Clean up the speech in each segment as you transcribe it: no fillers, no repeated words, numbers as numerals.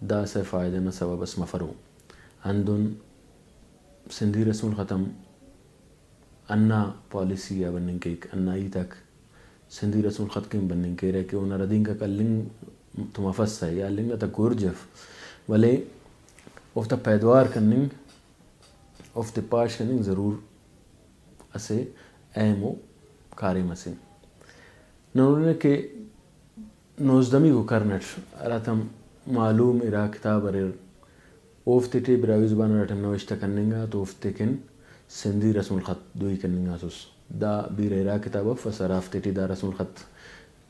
دا سے فائدہ نہ سبب اس مفرو اندن سندھی رسم الختم انا پالیسی یا بننے کے انا ای تک سندھی رسم الخط کے بننے کے رہے کہ انہا ردین کا لنگ تو مفس ہے یا لنگ تا گورجف ولے افتا پیدوار کننگ افتا پاش کننگ ضرور اسے اہم و کاری مسن نونے کے نوزدمی کو کرنٹ راتم معلوم ارا کتاب ارر اوفتے ٹی براوی زبان رٹم نوشتہ کننگا تو اوفتے کن سندھی رسم الخط دوئی کننگا سوس دا بیر ارا کتاب فسرافتے ٹی دا رسم الخط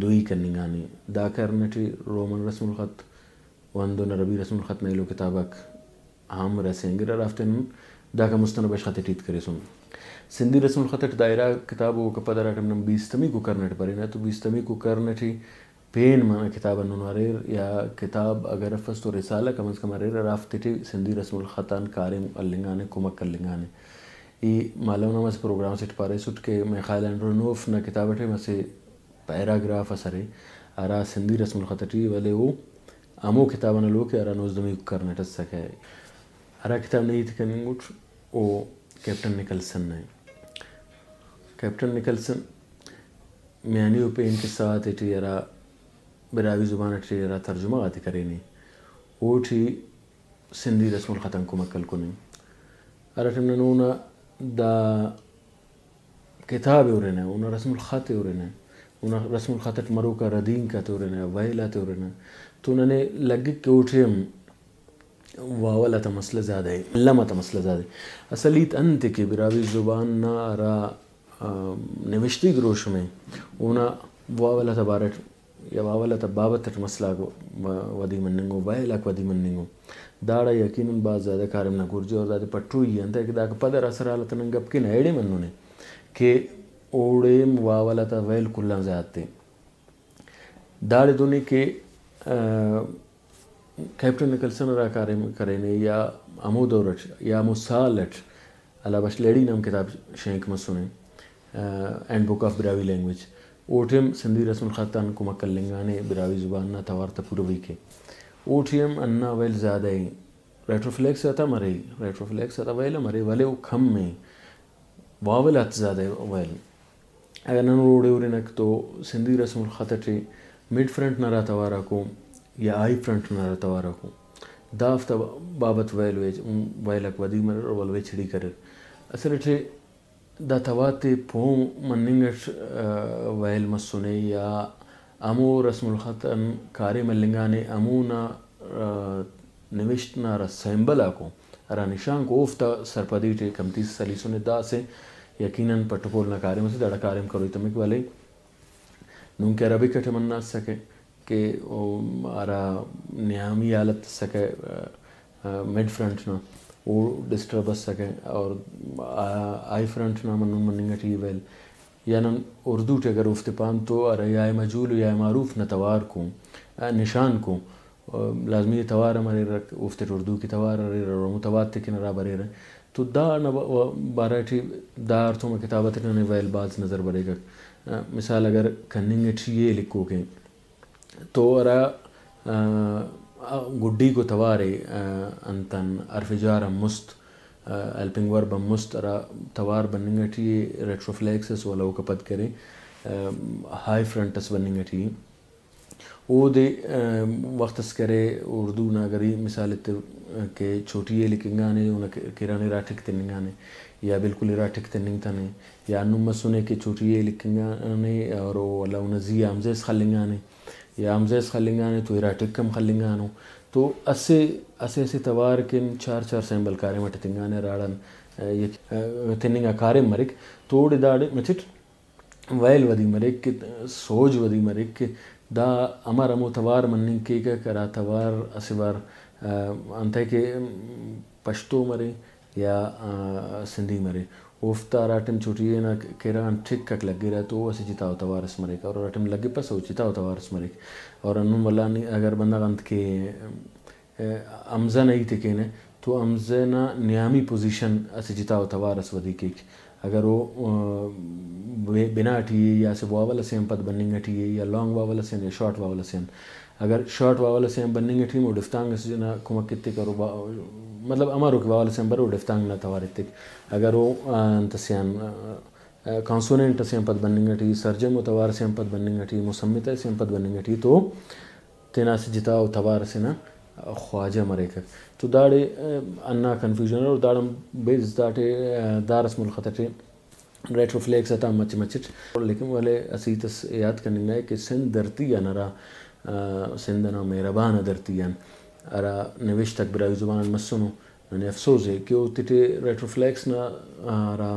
دوئی کننگا نی دا کرنٹی رومن رسم الخط واندون عربی رسم الخط نیلو کتابک ہم رسینگر رافتن دا کا مستنبش خط ٹیت کرے سن سندھی رسم الخط دائرہ کتابو کپا دا رٹم نم بیستمی کو کرنٹ پرینا تو بیستمی کو کرنٹی پین مانا کتاب نوناریر یا کتاب اگر افس تو رسالہ کم از کم اریر رافتیٹی سندھی رسم الخطان کارم اللنگانے کمک اللنگانے ای معلوم نامس پروگرام سیٹ پارے سٹ کے میں خیال انڈرونوف نا کتابٹے مسے پیراگراف اسرے ارا سندھی رسم الخطی والے وہ امو کتابانا لو کہ ارا نوزدمی کرنے ٹس سکے ارا کتاب نہیں تھی کننگ اٹھ او کیپٹن نکلسن نے کیپٹن نکلسن میانیو پہ ان کے ساتھ ایٹی ارا براوی زبان اٹھی ارا ترجمہ آتی کرینی اوٹھی سندھی رسم الختم کو مکل کنی ارا ٹمنا نونا دا کتاب اورنے اونا رسم الخط اورنے اونا رسم الخط مرو کا ردین کا تورنے ویلات اورنے تو انہوں نے لگی کہ اوٹھیم واولا تا مسئلہ زیادہ ہے لما تا مسئلہ زیادہ ہے اصلیت انت کے براوی زبان نا ارا نوشتی گروش میں اونا واولا تا بارٹ یا واولا تا بابت مسئلہ ودی مننگو ویلاک ودی مننگو داڑا یقیناً بعض زیادہ کارم نہ گرجی اور زیادہ پٹروئی ہے انتا کہ دا پدر اثر حالتا ننگب کی نیڑے مننے کہ اوڑیم واولا تا ویل کلان زیادتے داڑے دونے کے کیپٹن نکلسن را کارم کرینے یا امو دورٹ یا امو سالٹ علا بش لیڈی نام کتاب شینک مسونے اینڈ بک آف براوی لینگویج اوٹھیم سندھی رسم الخطان کو مکل لنگانے براوی زبان نا توارتا پوروی کے اوٹھیم انا ویل زیادہ ہے ریٹروفلیکس آتا مرے ریٹروفلیکس آتا ویل مرے ولی او کھم میں واولات زیادہ ہے ویل اگر ننو روڑے ہو رنک تو سندھی رسم الخطی مڈ فرنٹ نہ رہا توارا کو یا آئی فرنٹ نہ رہا توارا کو دافتا بابت ویل ویلک ودی مرر ولوے چھڑی کرر اصل اٹھے دا تواتے پو مننگٹ ویل مسونے یا امو رسم الخطن کاری ملنگانے امونا نوشتنا را سیمبلا کو ارا نشان کو اوفتا سرپدیٹے کمتی سلیسونے دا سے یقیناً پٹکول نہ کاریم سے داڑا کاریم کروی تمک والے نون کے عربی کٹھ مننا سکے کہ ارا نیامی حالت سکے مڈ فرنٹ نا وہ ڈسٹربس سکے اور آئی فرنٹ نا منن مننگٹی ویل یا نن اردو ٹے اگر افت پان تو ارا یا مجول یا معروف نہ توار کو نشان کو لازمی توار ہمارے رکھ افت اردو کی توار اور متوات کے نرا برے رہے تو دا باراٹی دا ارتھوں میں کتابت نے ویل بعض نظر برے گا مثال اگر کننگٹ یہ لکھو گے تو ارا گڈی کو توارے انتن ارفجار مست الپنگ ورب مست ارا توار بننگٹی ریٹروفلیکسس والا وہ کپت کرے ہائی فرنٹس بننگ ٹی او دے وقتس کرے اردو ناگری مثال کہ چھوٹی لکھنگانے کرانے راٹک تنگانے یا بالکل راٹک تنگتانے یا انم سنے کہ چھوٹی لکھنگانے اور ولا نزی امزیس خلنگانے یا امزیس خلنگانے تو راٹک کم خلنگانو تو اسے توار کن چار سیمبل کارے مٹ تنگانے راڑن تنگا کارے مرک توڑ داڑے مچٹ ویل ودی مرک سوج ودی مرک دا امر امو توار مننگ کے کرا توار اسوار انتے کہ پشتو مرے یا سندھی مرے اوفتا راٹم چھوٹی نا کیران ٹھک لگے رہا تو اسے جتاؤ توارس مرے اور راٹم لگے پس ہو جتاؤ توارس مرے اور انم ولانی اگر بندہ انت کے امزہ نہیں تکینے تو امزہ نا نیامی پوزیشن اسے جتاؤ توارس ودی کیک اگر وہ بنا ٹھی یا سے واول سے پد بننگ ٹھی یا لانگ واول سے یا شارٹ واول سے اگر شارٹ واول سے بننگ ٹھی وہ ڈفتانگ سے نا کمک کتے کرو مطلب امارو کے واول سے برو ڈفتانگ نہ توارتک اگر وہ انتسیان کانسوننٹ سے پد بننگ ٹھی سرجم و توار سے پد بننگ ٹھی مسمت سے پد بننگ ٹھی تو تینا سے جتاؤ توار سے نا خواجہ مرے کر تو داڑے انا کنفیوژن اور داڑم بیز داٹے دارس ملخطے ریٹروفلیکس اتا مچٹ لیکن والے اسیتس یاد کرنے میں کہ سندھ درتی نرا سندنا مہربان درتیان ارا نوشت تک برائی زبان مسنو نے افسوس ہے کہ وہ تٹے ریٹروفلیکس نہ ارا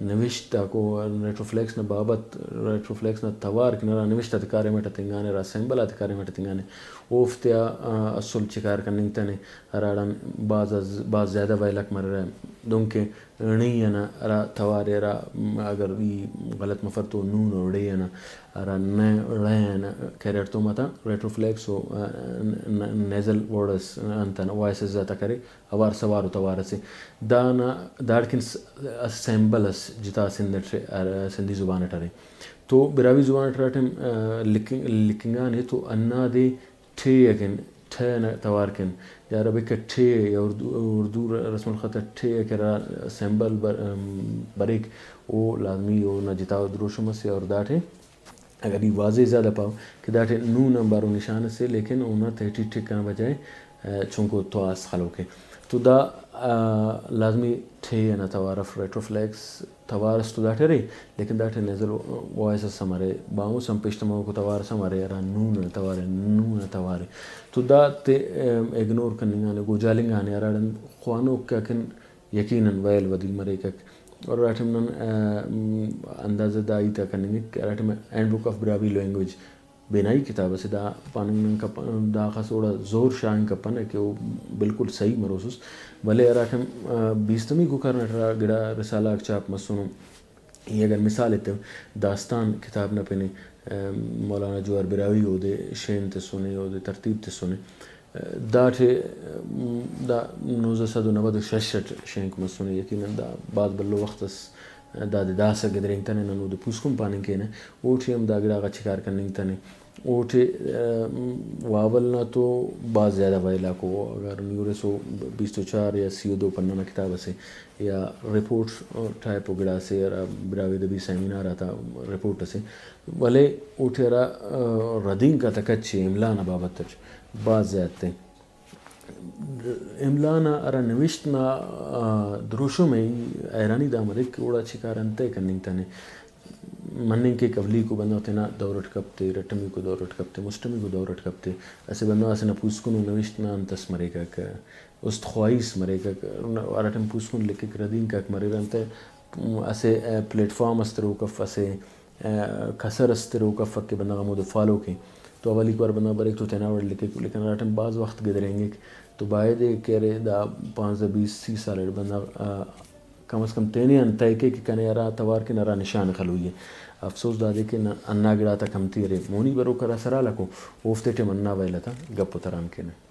نوشت کو ریٹروفلیکس نہ بابت ریٹروفلیکس نہ توار کہ نرا نوشت کارے مٹ تنگانے را سمبلات کارے مٹ تنگانے اوفتیا اصل چکار کرنے تنے اراڑن بعض زیادہ ویلک مر رہا ہے دون کہ نہیں نا ارا توار ارا اگر یہ غلط مفرتو نون اڑے نا ارا نہ کیریٹ تو متا ریٹروفلیکس و نیزل ورڈس انتن وائسز زیادہ کرے اوار سوارو توار سے دانا داڑکن سیمبلس جتا سندھی زبان ٹرے تو براوی زبان ٹراٹم لکھنگانے تو انا دے ٹھے اکن ٹھے توار کن یا عربی کا ٹھے یا اردو رسم الخط ٹھے کرا سیمبل بریک او لازمی او نہ جتاؤ دروشم سے اور داٹھے اگر یہ واضح زیادہ پاؤ کہ داٹھے نون امبارو نشان سے لیکن اونا تہٹی ٹھکانا بجائے چونکو تواس خلو کے تو دا لازمی ٹھے نا توارف ریٹروفلیکس توارس تو داٹھے رہی لیکن داٹھے نیزل وائس سمارے باؤں سمپشتمو کو توار سمارے ارا نون توارے نون توارے تو دا تے اگنور کننگانے گوجالنگانے اراڑن خوانو کن یقیناً ویل ودی مرے کک اور راٹم نن اندازہ دائی تا کننگے کہ راٹم اینڈ بک آف براوی لینگویج بینائی کتاب سے دا پاننگ دا خاصوڑا زور شاہن کپن ہے کہ وہ بالکل صحیح مروسوس بھلے اراٹم بیستمی کو کرنا گڑا رسالہ چاپ مسونو یہ اگر مثال ہے داستان کتاب نہ پہنے مولانا جوہر براوی ہو دے شین تے سنے ہو دے ترتیب تے سنے داٹھے دا 1996 شینک مسونے یقیناً دا بعد بلو وقتس دا داسا گدرینگ تنے ننو دے پوسکم پاننگ کینے اوٹھی ہم دا گڑا چکار کرننگ تنے اوٹھی واولنا تو بعض زیادہ ویلا کو اگر نیورے سو 24 یا 32 پننا کتاب سے یا رپورٹ ٹائپ گڑا سے براوی دبی سیمینار آتا رپورٹ سے بھلے اوٹھی ارا ردین کا تکچے املانا بابت تچ بعض زیادتے املانا ارا نوشتنا دروشو میں ایرانی دا مرک اوڑا چکار انتے کننگ تنے مننگ کے قبلی کو بندہ تینا دورٹ کپتے رٹمی کو دورٹ کپتے مستمی کو دورٹ کپتے ایسے بندہ اسے نا پوسکنو نوشتنا انتس مرے کک است خواہیس مرے کک ارٹم پوسکن لکک ردین کک مرے رنتے اسے پلیٹ فارم استرو کف اسے کسر استرو کف کے بندہ غمود فالو کے تو اولی بار بندہ بریک تو تیناوڑ لکک لیکن ارٹم بعض وقت گدریں گے تو باید کہہ رہے دا 15-20 سال بندہ کم از کم تینے انتائے کہ کنے ارا توار کے نرا نشان خلوئی ہے افسوس دا دے کہ انا گڑا تا کم تیرے مونی برو کرا سرا لکو اوفتے ٹیم انا ویلا تا گپ تران کے نے